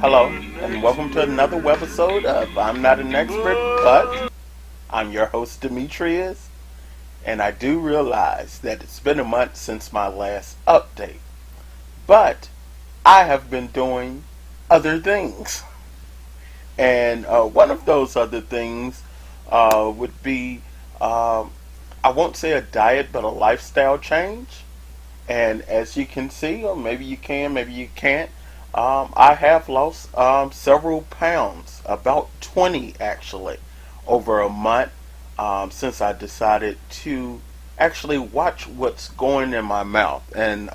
Hello, and welcome to another webisode of I'm Not an Expert, but I'm your host, Demetrius, and I do realize that it's been a month since my last update, but I have been doing other things. And one of those other things would be, I won't say a diet, but a lifestyle change. And as you can see, or maybe you can, maybe you can't, I have lost several pounds, about 20 actually, over a month since I decided to actually watch what's going in my mouth. And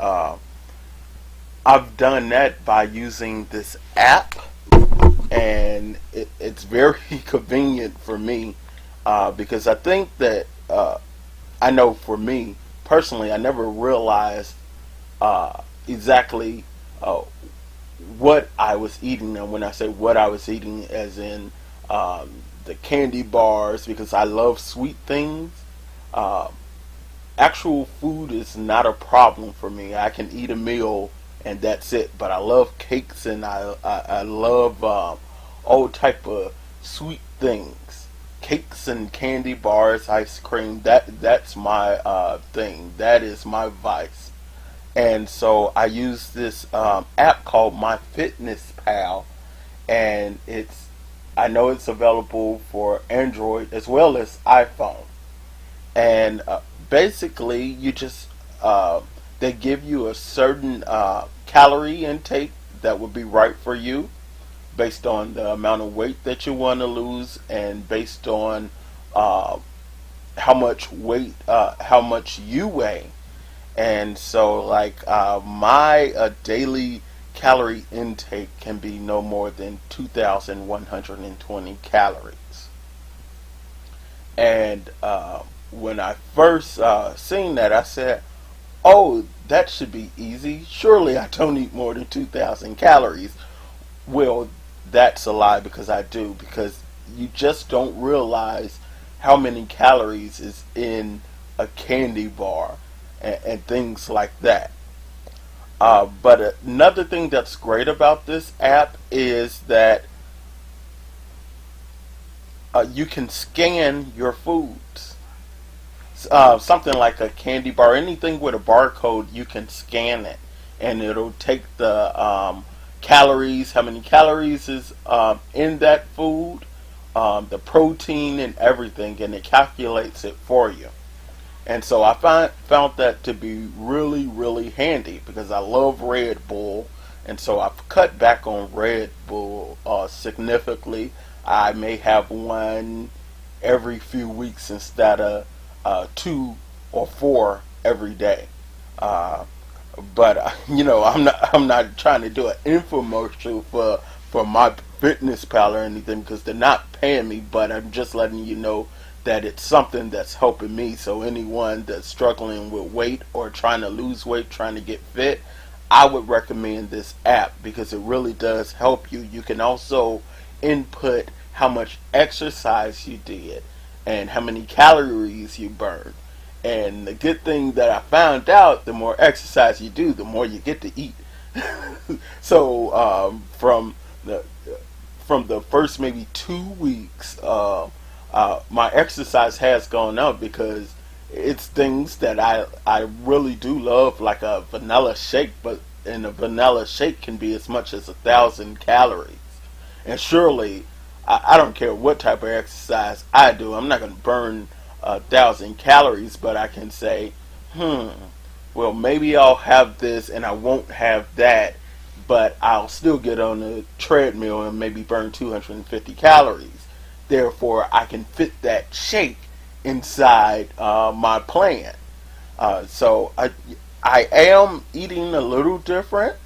I've done that by using this app, and it's very convenient for me because I think that I know for me personally, I never realized exactly what I was eating. And when I say what I was eating, as in the candy bars, because I love sweet things. Actual food is not a problem for me. I can eat a meal and that's it. But I love cakes, and I love all type of sweet things, cakes and candy bars, ice cream. That's my thing. That is my vice. And so I use this app called MyFitnessPal, and I know it's available for Android as well as iPhone. And basically, you just they give you a certain calorie intake that would be right for you, based on the amount of weight that you want to lose, and based on how much weight, how much you weigh. And so, like, my daily calorie intake can be no more than 2,120 calories. And when I first seen that, I said, "Oh, that should be easy. Surely I don't eat more than 2,000 calories." Well, that's a lie, because I do. Because you just don't realize how many calories is in a candy bar and things like that. But another thing that's great about this app is that you can scan your foods. Something like a candy bar, anything with a barcode, you can scan it, and it'll take the calories, how many calories is in that food, the protein and everything, and it calculates it for you. And so I found that to be really, really handy, because I love Red Bull, and so I've cut back on Red Bull significantly. I may have one every few weeks instead of 2 or 4 every day. But I'm not trying to do an infomercial for my fitness pal or anything, because they're not paying me. But I'm just letting you know that it's something that's helping me. So anyone that's struggling with weight or trying to lose weight, trying to get fit, I would recommend this app, because it really does help you. You can also input how much exercise you did and how many calories you burned. And the good thing that I found out, the more exercise you do, the more you get to eat. So from the first maybe 2 weeks, my exercise has gone up, because it's things that I really do love, like a vanilla shake. But in a vanilla shake can be as much as 1,000 calories. And surely, I don't care what type of exercise I do, I'm not going to burn 1,000 calories. But I can say, well, maybe I'll have this and I won't have that, but I'll still get on the treadmill and maybe burn 250 calories. Therefore, I can fit that shake inside my plan. So I am eating a little different,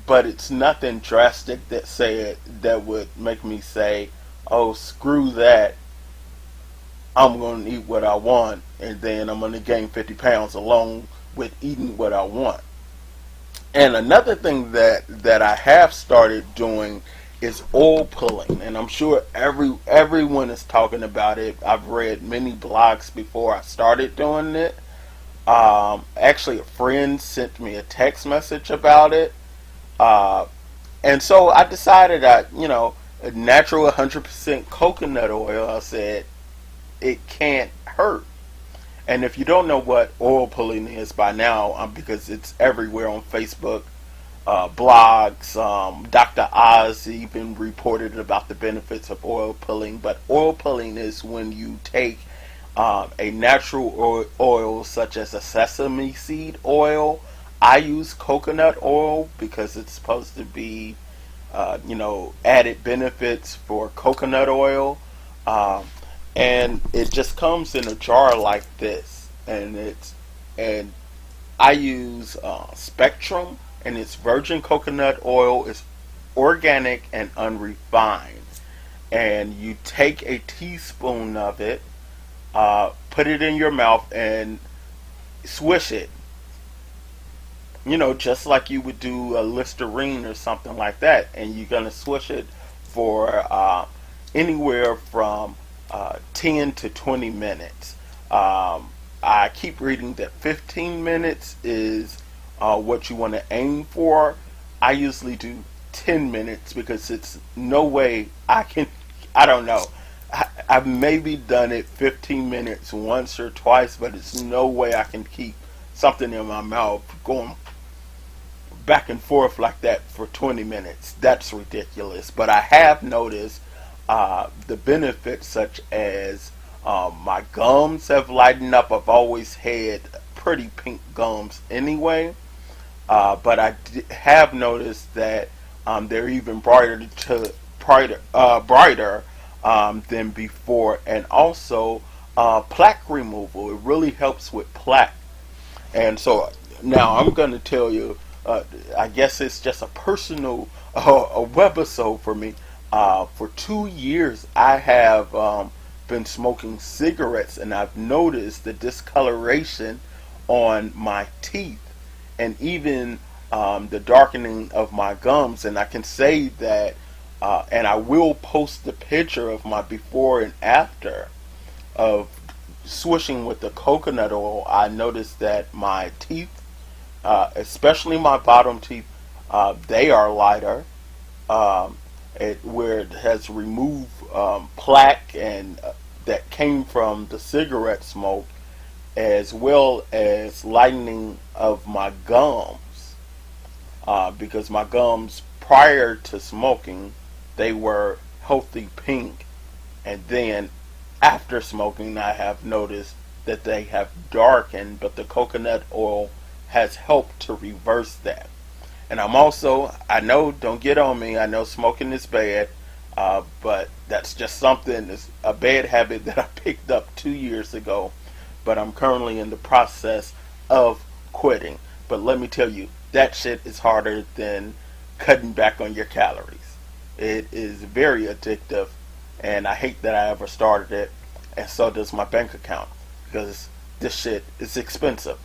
but it's nothing drastic that would make me say, "Oh, screw that. I'm going to eat what I want, and then I'm going to gain 50 pounds along with eating what I want." And another thing that I have started doing is oil pulling, and I'm sure everyone is talking about it. I've read many blogs before I started doing it. Actually, a friend sent me a text message about it. And so I decided that, a natural 100% coconut oil, I said, it can't hurt. And if you don't know what oil pulling is by now, because it's everywhere on Facebook, blogs, Dr. Oz even reported about the benefits of oil pulling. But oil pulling is when you take a natural oil such as a sesame seed oil. I use coconut oil because it's supposed to be, added benefits for coconut oil. Um, and it just comes in a jar like this, and I use Spectrum, and it's virgin coconut oil. It's organic and unrefined, and you take a teaspoon of it, put it in your mouth, and swish it. Just like you would do a Listerine or something like that, and you're gonna swish it for anywhere from 10 to 20 minutes. I keep reading that 15 minutes is what you want to aim for. I usually do 10 minutes because it's no way I don't know. I've maybe done it 15 minutes once or twice, but it's no way I can keep something in my mouth going back and forth like that for 20 minutes. That's ridiculous. But I have noticed the benefits, such as my gums have lightened up. I've always had pretty pink gums anyway, but have noticed that they're even brighter than before, and also plaque removal. It really helps with plaque. And so now I'm going to tell you, I guess it's just a personal a webisode for me. For 2 years, I have been smoking cigarettes, and I've noticed the discoloration on my teeth, and even the darkening of my gums. And I can say that, and I will post the picture of my before and after of swishing with the coconut oil. I noticed that my teeth, especially my bottom teeth, they are lighter. Where it has removed plaque and that came from the cigarette smoke, as well as lightening of my gums, because my gums prior to smoking, they were healthy pink, and then after smoking I have noticed that they have darkened, but the coconut oil has helped to reverse that. And I know, don't get on me, I know smoking is bad, but that's just something, it's a bad habit that I picked up 2 years ago, but I'm currently in the process of quitting. But let me tell you, that shit is harder than cutting back on your calories. It is very addictive, and I hate that I ever started it, and so does my bank account, because this shit is expensive.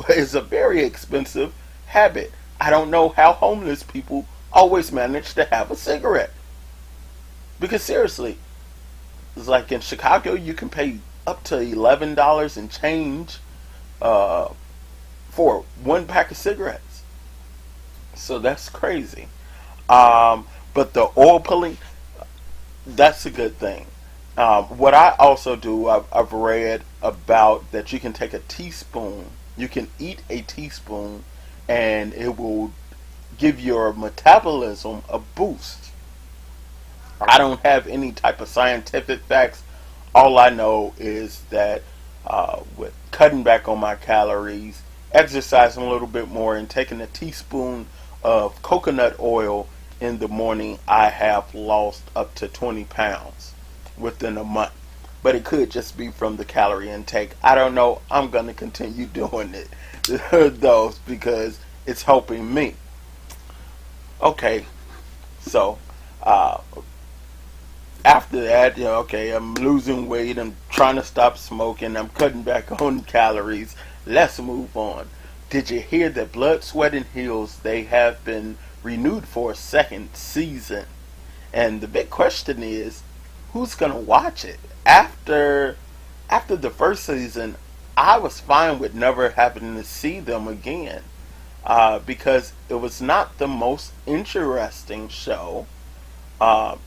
Is a very expensive habit. I don't know how homeless people always manage to have a cigarette. Because seriously, it's like in Chicago, you can pay up to $11 and change for one pack of cigarettes. So that's crazy. But the oil pulling, that's a good thing. What I also do, I've read about that you can take a teaspoon, you can eat a teaspoon, and it will give your metabolism a boost. I don't have any type of scientific facts. All I know is that with cutting back on my calories, exercising a little bit more, and taking a teaspoon of coconut oil in the morning, I have lost up to 20 pounds within a month. But it could just be from the calorie intake. I don't know. I'm going to continue doing it, those, because it's helping me. Okay, so after that, okay, I'm losing weight, I'm trying to stop smoking, I'm cutting back on calories. Let's move on. Did you hear that Blood, Sweat, and Heels, they have been renewed for a second season? And the big question is, who's going to watch it? After the first season, I was fine with never having to see them again. because it was not the most interesting show, uh,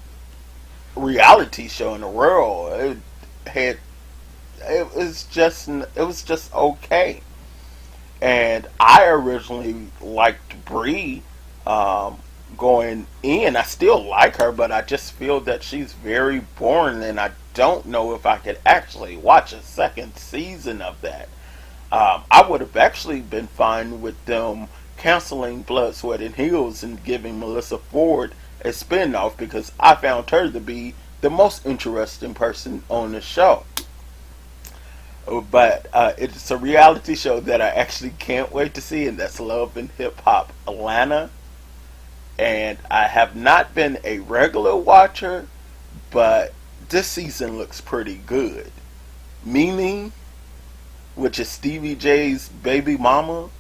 reality show in the world. Had it was just okay. And I originally liked Bree, um, going in. I still like her, but I just feel that she's very boring, and I don't know if I could actually watch a second season of that. I would have actually been fine with them canceling Blood, Sweat, and Heels and giving Melissa Ford a spinoff because I found her to be the most interesting person on the show. But it's a reality show that I actually can't wait to see, and that's Love and Hip Hop Atlanta. And I have not been a regular watcher, but this season looks pretty good. Mimi, which is Stevie J's baby mama,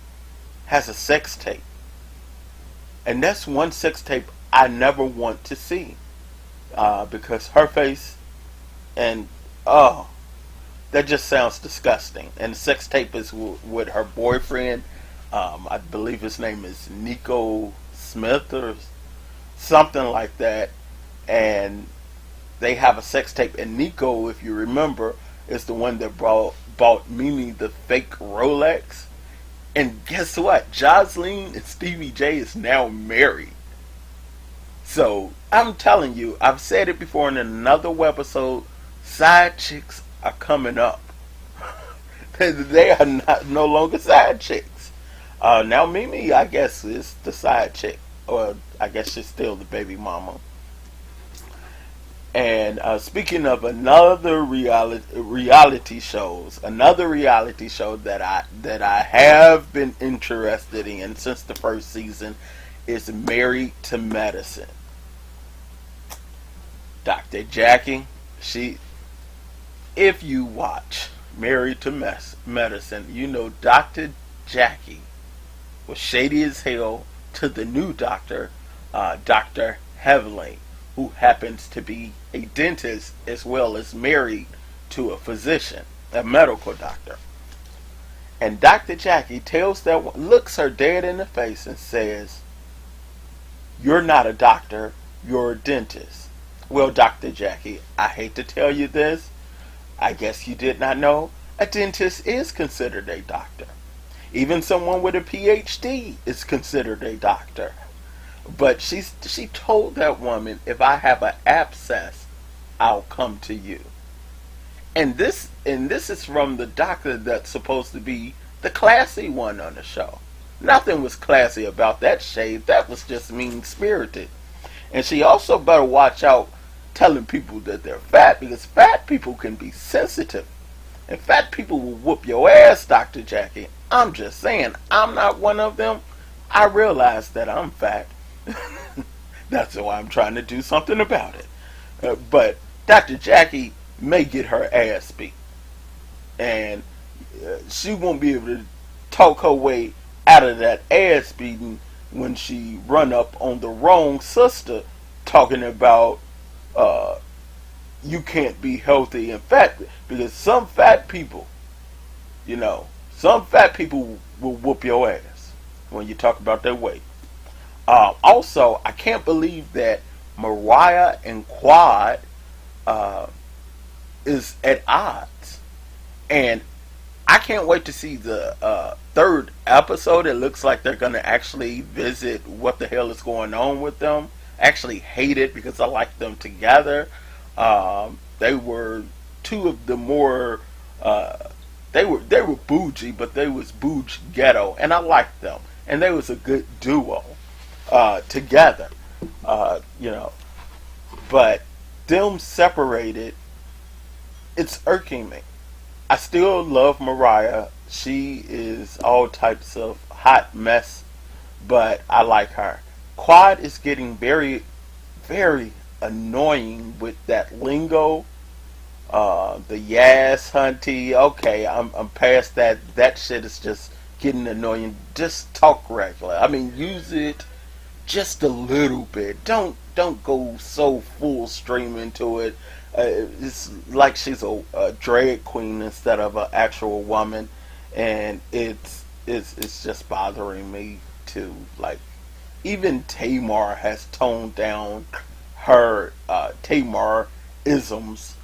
has a sex tape. And that's one sex tape I never want to see. Because her face and, oh, that just sounds disgusting. And the sex tape is with her boyfriend. I believe his name is Nico Smith or something like that. And they have a sex tape. And Nico, if you remember, is the one that bought Mimi the fake Rolex. And guess what? Jocelyn and Stevie J is now married. So I'm telling you, I've said it before in another webisode, side chicks are coming up. They are no longer side chicks. Now Mimi, I guess, is the side chick, or I guess she's still the baby mama. And speaking of another reality show that I have been interested in since the first season is Married to Medicine. Dr. Jackie, if you watch Married to Medicine, you know Dr. Jackie was shady as hell to the new doctor, Dr. Heavenly, who happens to be a dentist as well as married to a physician, a medical doctor. And Dr. Jackie looks her dead in the face and says, "You're not a doctor, you're a dentist." Well, Dr. Jackie, I hate to tell you this. I guess you did not know. A dentist is considered a doctor. Even someone with a PhD is considered a doctor. But she told that woman, if I have an abscess, I'll come to you. And this is from the doctor that's supposed to be the classy one on the show. Nothing was classy about that shade. That was just mean spirited. And she also better watch out telling people that they're fat, because fat people can be sensitive. And fat people will whoop your ass, Dr. Jackie. I'm just saying, I'm not one of them. I realize that I'm fat. That's why I'm trying to do something about it. But Dr. Jackie may get her ass beat. And she won't be able to talk her way out of that ass beating when she run up on the wrong sister talking about you can't be healthy and fat, because some fat people will whoop your ass when you talk about their weight. Also, I can't believe that Mariah and Quad is at odds, and I can't wait to see the third episode. It looks like they're going to actually visit what the hell is going on with them. I actually hate it because I like them together. They were two of the more they were bougie, but they was bougie ghetto, and I liked them, and they was a good duo together. But them separated, it's irking me. I still love Mariah. She is all types of hot mess, but I like her. Quad is getting very, very annoying with that lingo. The yes, hunty. Okay, I'm past that. That shit is just getting annoying. Just talk regular. I mean, use it just a little bit. Don't go so full stream into it. It's like she's a drag queen instead of an actual woman, and it's it's just bothering me too. Like even Tamar has toned down her Tamar isms.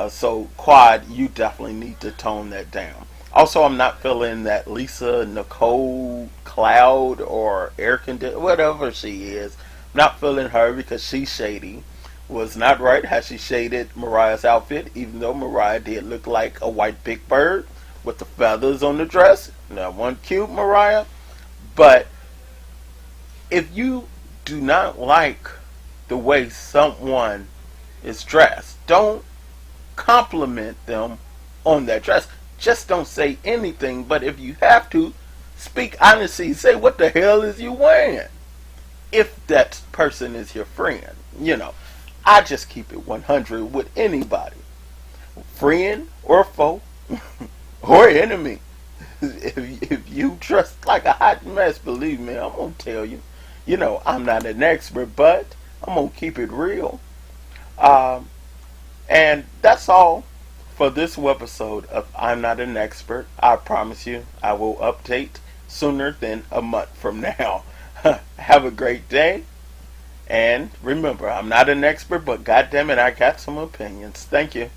So Quad, you definitely need to tone that down. Also, I'm not feeling that Lisa Nicole Cloud or Air Condi whatever she is. I'm not feeling her because she's shady. Was not right how she shaded Mariah's outfit, even though Mariah did look like a white big bird with the feathers on the dress. That one cute, Mariah. But if you do not like the way someone is dressed, don't compliment them on that dress. Just don't say anything. But if you have to, speak honestly. Say what the hell is you wearing? If that person is your friend, I just keep it 100 with anybody, friend or foe or enemy. If you trust like a hot mess, believe me, I'm gonna tell you. I'm not an expert, but I'm gonna keep it real. Um, and that's all for this episode of I'm Not an Expert. I promise you, I will update sooner than a month from now. Have a great day. And remember, I'm not an expert, but goddammit, I got some opinions. Thank you.